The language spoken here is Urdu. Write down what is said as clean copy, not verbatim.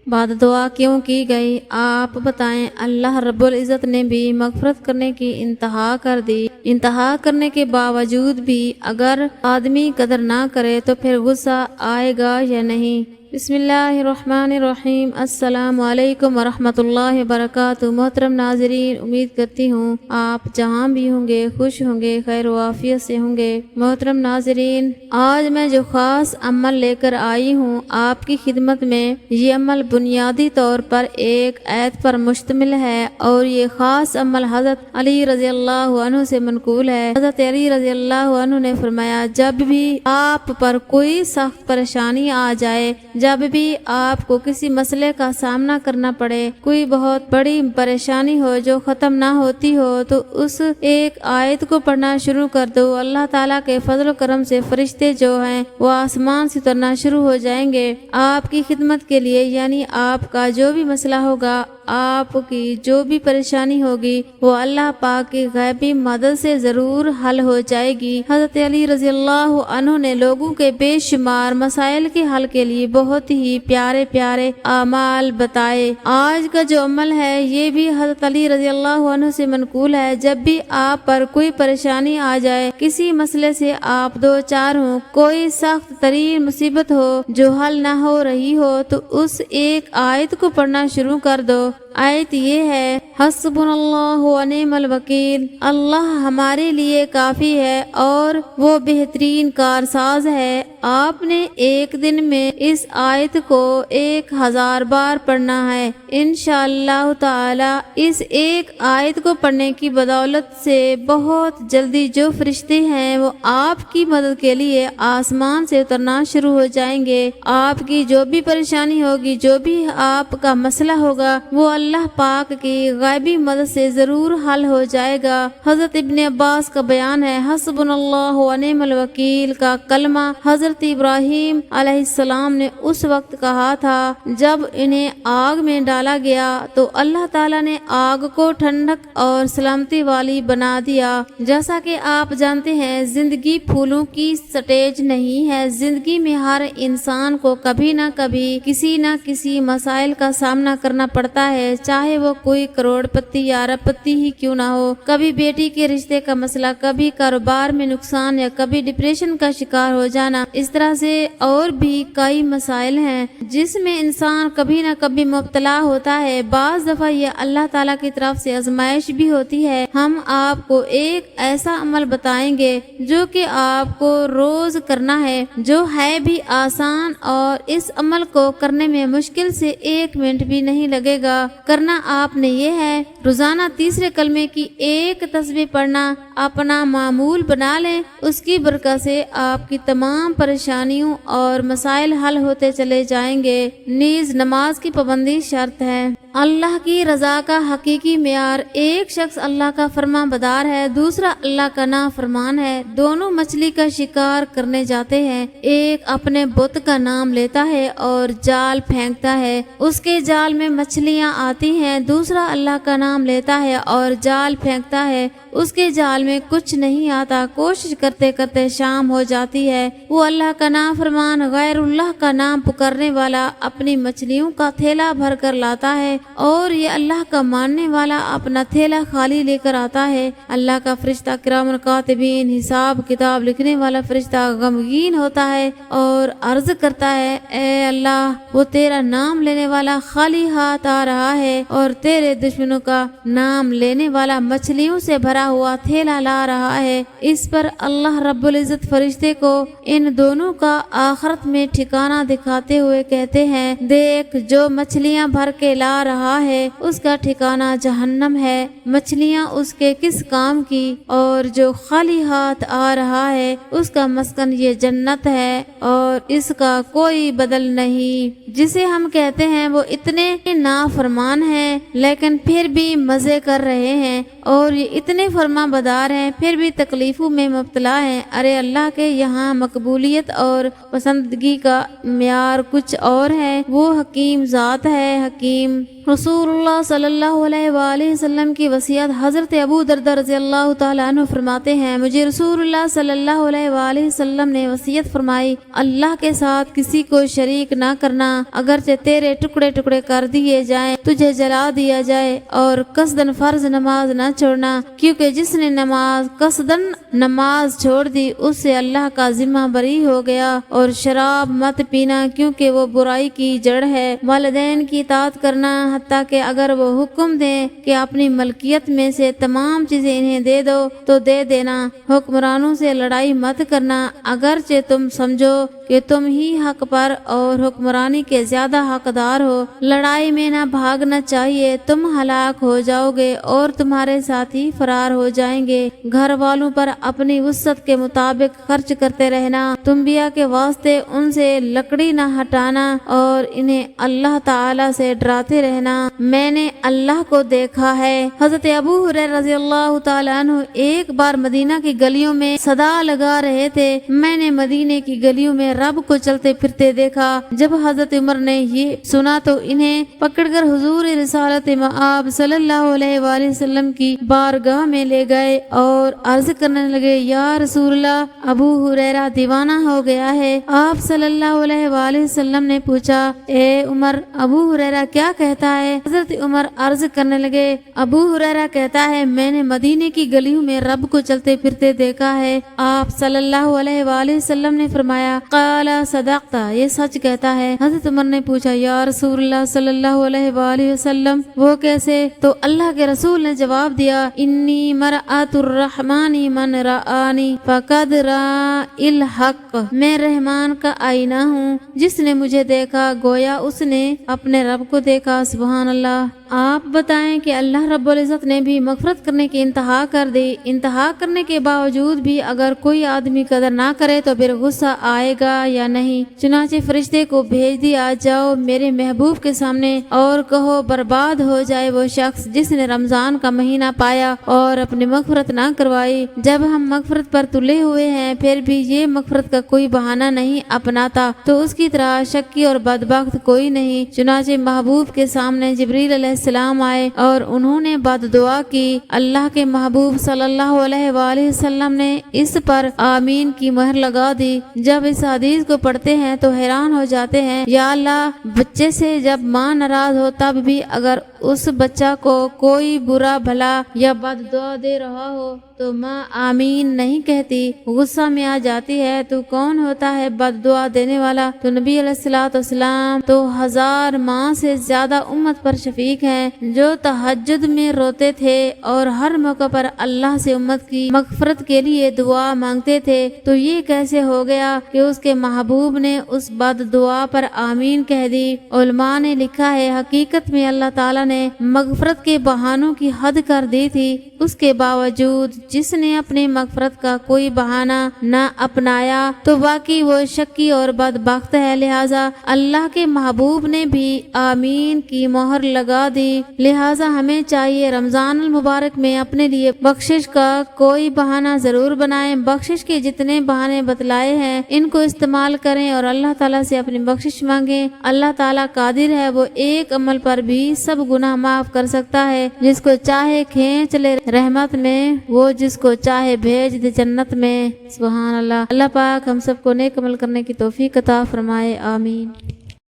بعد دعا کیوں کی گئی؟ آپ بتائیں۔ اللہ رب العزت نے بھی مغفرت کرنے کی انتہا کر دی۔ انتہا کرنے کے باوجود بھی اگر آدمی قدر نہ کرے تو پھر غصہ آئے گا یا نہیں؟ بسم اللہ الرحمن الرحیم۔ السلام علیکم ورحمۃ اللہ وبرکاتہ۔ محترم ناظرین، امید کرتی ہوں آپ جہاں بھی ہوں گے خوش ہوں گے، خیر و عافیت سے ہوں گے۔ محترم ناظرین، آج میں جو خاص عمل لے کر آئی ہوں آپ کی خدمت میں، یہ عمل بنیادی طور پر ایک آیت پر مشتمل ہے اور یہ خاص عمل حضرت علی رضی اللہ عنہ سے منقول ہے۔ حضرت علی رضی اللہ عنہ نے فرمایا، جب بھی آپ پر کوئی سخت پریشانی آ جائے، جب بھی آپ کو کسی مسئلے کا سامنا کرنا پڑے، کوئی بہت بڑی پریشانی ہو جو ختم نہ ہوتی ہو، تو اس ایک آیت کو پڑھنا شروع کر دو۔ اللہ تعالیٰ کے فضل و کرم سے فرشتے جو ہیں وہ آسمان سے اترنا شروع ہو جائیں گے آپ کی خدمت کے لیے، یعنی آپ کا جو بھی مسئلہ ہوگا، آپ کی جو بھی پریشانی ہوگی، وہ اللہ پاک کی غیبی مدد سے ضرور حل ہو جائے گی۔ حضرت علی رضی اللہ عنہ نے لوگوں کے بے شمار مسائل کے حل کے لیے بہت ہی پیارے پیارے اعمال بتائے۔ آج کا جو عمل ہے یہ بھی حضرت علی رضی اللہ عنہ سے منقول ہے۔ جب بھی آپ پر کوئی پریشانی آ جائے، کسی مسئلے سے آپ دو چار ہوں، کوئی سخت ترین مصیبت ہو جو حل نہ ہو رہی ہو، تو اس ایک آیت کو پڑھنا شروع کر دو۔ آیت یہ ہے، حسبنا اللہ و نعم الوکیل، اللہ ہمارے لیے کافی ہے اور وہ بہترین کارساز ہے۔ آپ نے ایک دن میں اس آیت کو 1000 بار پڑھنا ہے۔ انشاءاللہ تعالی اس ایک آیت کو پڑھنے کی بدولت سے بہت جلدی جو فرشتے ہیں وہ آپ کی مدد کے لیے آسمان سے اترنا شروع ہو جائیں گے۔ آپ کی جو بھی پریشانی ہوگی، جو بھی آپ کا مسئلہ ہوگا، وہ اللہ پاک کی غیبی مدد سے ضرور حل ہو جائے گا۔ حضرت ابن عباس کا بیان ہے، حسبنا اللہ و نعم الوکیل کا کلمہ حضرت ابراہیم علیہ السلام نے اس وقت کہا تھا جب انہیں آگ میں ڈالا گیا تو اللہ تعالیٰ نے آگ کو ٹھنڈک اور سلامتی والی بنا دیا۔ جیسا کہ آپ جانتے ہیں، زندگی پھولوں کی سٹیج نہیں ہے۔ زندگی میں ہر انسان کو کبھی نہ کسی مسائل کا سامنا کرنا پڑتا ہے، چاہے وہ کوئی کروڑ پتی یا ارب پتی ہی کیوں نہ ہو۔ کبھی بیٹی کے رشتے کا مسئلہ، کبھی کاروبار میں نقصان یا کبھی ڈپریشن کا شکار ہو جانا، اس طرح سے اور بھی کئی مسائل ہیں جس میں انسان کبھی نہ کبھی مبتلا ہوتا ہے۔ بعض دفعہ یہ اللہ تعالیٰ کی طرف سے آزمائش بھی ہوتی ہے۔ ہم آپ کو ایک ایسا عمل بتائیں گے جو کہ آپ کو روز کرنا ہے، جو ہے بھی آسان، اور اس عمل کو کرنے میں مشکل سے 1 منٹ بھی نہیں لگے گا۔ کرنا آپ نے یہ ہے، روزانہ تیسرے کلمے کی ایک تسبیح پڑھنا اپنا معمول بنا لیں۔ اس کی برکت سے آپ کی تمام پریشانیوں اور مسائل حل ہوتے چلے جائیں گے۔ نیز نماز کی پابندی شرط ہے۔ اللہ کی رضا کا حقیقی معیار، ایک شخص اللہ کا فرمان بردار ہے، دوسرا اللہ کا نافرمان ہے۔ دونوں مچھلی کا شکار کرنے جاتے ہیں، ایک اپنے بت کا نام لیتا ہے اور جال پھینکتا ہے، اس کے جال میں مچھلیاں آتی ہیں۔ دوسرا اللہ کا نام لیتا ہے اور جال پھینکتا ہے، اس کے جال میں کچھ نہیں آتا۔ کوشش کرتے کرتے شام ہو جاتی ہے۔ وہ اللہ کا نافرمان غیر اللہ کا نام پکارنے والا اپنی مچھلیوں کا تھیلا بھر کر لاتا ہے اور یہ اللہ کا ماننے والا اپنا تھیلا خالی لے کر آتا ہے۔ اللہ کا فرشتہ کرام کاتبین، حساب کتاب لکھنے والا فرشتہ غمگین ہوتا ہے اور عرض کرتا ہے، اے اللہ، وہ تیرا نام لینے والا خالی ہاتھ آ رہا ہے اور تیرے دشمنوں کا نام لینے والا مچھلیوں سے بھرا ہوا تھیلا لا رہا ہے۔ اس پر اللہ رب العزت فرشتے کو ان دونوں کا آخرت میں ٹھکانہ دکھاتے ہوئے کہتے ہیں، دیکھ، جو مچھلیاں بھر کے لا رہا ہے اس کا ٹھکانہ جہنم ہے، مچھلیاں اس کے کس کام کی، اور جو خالی ہاتھ آ رہا ہے اس کا مسکن یہ جنت ہے اور اس کا کوئی بدل نہیں۔ جسے ہم کہتے ہیں وہ اتنے نافرمان ہیں لیکن پھر بھی مزے کر رہے ہیں، اور یہ اتنے فرما بدار ہیں پھر بھی تکلیفوں میں مبتلا ہیں۔ ارے اللہ کے یہاں مقبولیت اور پسندگی کا معیار کچھ اور ہے، وہ حکیم ذات ہے، حکیم۔ رسول اللہ صلی اللہ علیہ وآلہ وسلم کی وصیت۔ حضرت ابو درداء رضی اللہ تعالیٰ عنہ فرماتے ہیں، مجھے رسول اللہ صلی اللہ علیہ وآلہ وسلم نے وصیت فرمائی، اللہ کے ساتھ کسی کو شریک نہ کرنا، اگرچہ تیرے ٹکڑے ٹکڑے کر دیے جائیں، تجھے جلا دیا جائے، اور قصدن فرض نماز نہ چھوڑنا، کیونکہ جس نے قصدن نماز چھوڑ دی اس سے اللہ کا ذمہ بری ہو گیا۔ اور شراب مت پینا کیونکہ وہ برائی کی جڑ ہے۔ والدین کی اطاعت کرنا، حتیٰ کہ اگر وہ حکم دیں کہ اپنی ملکیت میں سے تمام چیزیں انہیں دے دو تو دے دینا۔ حکمرانوں سے لڑائی مت کرنا، اگرچہ تم سمجھو کہ تم ہی حق پر اور حکمرانی کے زیادہ حقدار ہو۔ لڑائی میں نہ بھاگنا چاہیے، تم ہلاک ہو جاؤ گے اور تمہارے ساتھی فرار ہو جائیں گے۔ گھر والوں پر اپنی وسعت کے مطابق خرچ کرتے رہنا، انبیاء کے واسطے ان سے لکڑی نہ ہٹانا اور انہیں اللہ تعالی سے ڈراتے رہنا۔ میں نے اللہ کو دیکھا ہے۔ حضرت ابو ہریرہ رضی اللہ تعالیٰ عنہ ایک بار مدینہ کی گلیوں میں صدا لگا رہے تھے، میں نے مدینے کی گلیوں میں رب کو چلتے پھرتے دیکھا۔ جب حضرت عمر نے یہ سنا تو انہیں پکڑ کر حضور رسالت مآب صلی اللہ علیہ وآلہ وسلم کی بارگاہ میں لے گئے اور عرض کرنے لگے، یا رسول اللہ، ابو ہریرہ دیوانہ ہو گیا ہے۔ آپ صلی اللہ علیہ وآلہ وسلم نے پوچھا، اے عمر، ابو ہریرہ کیا کہتا ہے؟ حضرت عمر عرض کرنے لگے، ابو ہریرہ کہتا ہے میں نے مدینے کی گلیوں میں رب کو چلتے پھرتے دیکھا ہے۔ آپ صلی اللہ علیہ وآلہ وسلم نے فرمایا، قال صدقت، یہ سچ کہتا ہے۔ حضرت عمر نے پوچھا، یا رسول اللہ صلی اللہ علیہ وآلہ وسلم، وہ کیسے؟ تو اللہ کے رسول نے جواب دیا، انی مرآت الرحمن من رآنی فقد راء الحق، میں رحمان کا آئینہ ہوں، جس نے مجھے دیکھا گویا اس نے اپنے رب کو دیکھا۔ سبحان اللہ۔ آپ بتائیں کہ اللہ رب العزت نے بھی مغفرت کرنے کی انتہا کر دی، انتہا کرنے کے باوجود بھی اگر کوئی آدمی قدر نہ کرے تو پھر غصہ آئے گا یا نہیں؟ چنانچہ فرشتے کو بھیج دیا، جاؤ میرے محبوب کے سامنے اور کہو برباد ہو جائے وہ شخص جس نے رمضان کا مہینہ پایا اور اپنی مغفرت نہ کروائی۔ جب ہم مغفرت پر تلے ہوئے ہیں پھر بھی یہ مغفرت کا کوئی بہانہ نہیں اپناتا تو اس کی طرح شکی اور بدبخت کوئی نہیں۔ چنانچہ محبوب کے سامنے جبریل علیہ السلام آئے اور انہوں نے بد دعا کی۔ اللہ کے محبوب صلی اللہ علیہ وآلہ وسلم نے اس پر آمین کی مہر لگا دی۔ جب اس حدیث کو پڑھتے ہیں تو حیران ہو جاتے ہیں، یا اللہ، بچے سے جب ماں ناراض ہو تب بھی اگر اس بچہ کو کوئی برا بھلا یا بد دعا دے رہا ہو تو ماں آمین نہیں کہتی، غصہ میں آ جاتی ہے، تو کون ہوتا ہے بد دعا دینے والا؟ تو نبی علیہ الصلوۃ والسلام تو 1000 ماں سے زیادہ امت پر شفیق ہیں، جو تہجد میں روتے تھے اور ہر موقع پر اللہ سے امت کی مغفرت کے لیے دعا مانگتے تھے، تو یہ کیسے ہو گیا کہ اس کے محبوب نے اس بد دعا پر آمین کہہ دی؟ علماء نے لکھا ہے، حقیقت میں اللہ تعالیٰ نے مغفرت کے بہانوں کی حد کر دی تھی، اس کے باوجود جس نے اپنی مغفرت کا کوئی بہانہ نہ اپنایا تو باقی وہ شکی اور بدبخت ہے۔ لہٰذا اللہ کے محبوب نے بھی آمین کی مہر لگا دی۔ لہٰذا ہمیں چاہیے رمضان المبارک میں اپنے لیے بخشش کا کوئی بہانہ ضرور بنائیں۔ بخشش کے جتنے بہانے بتلائے ہیں ان کو استعمال کریں اور اللہ تعالیٰ سے اپنی بخشش مانگیں۔ اللہ تعالیٰ قادر ہے، وہ ایک عمل پر بھی سب گناہ معاف کر سکتا ہے۔ جس کو چاہے کھینچ لے رحمت میں، وہ جس کو چاہے بھیج دے جنت میں۔ سبحان اللہ۔ اللہ پاک ہم سب کو نیک عمل کرنے کی توفیق عطا فرمائے، آمین۔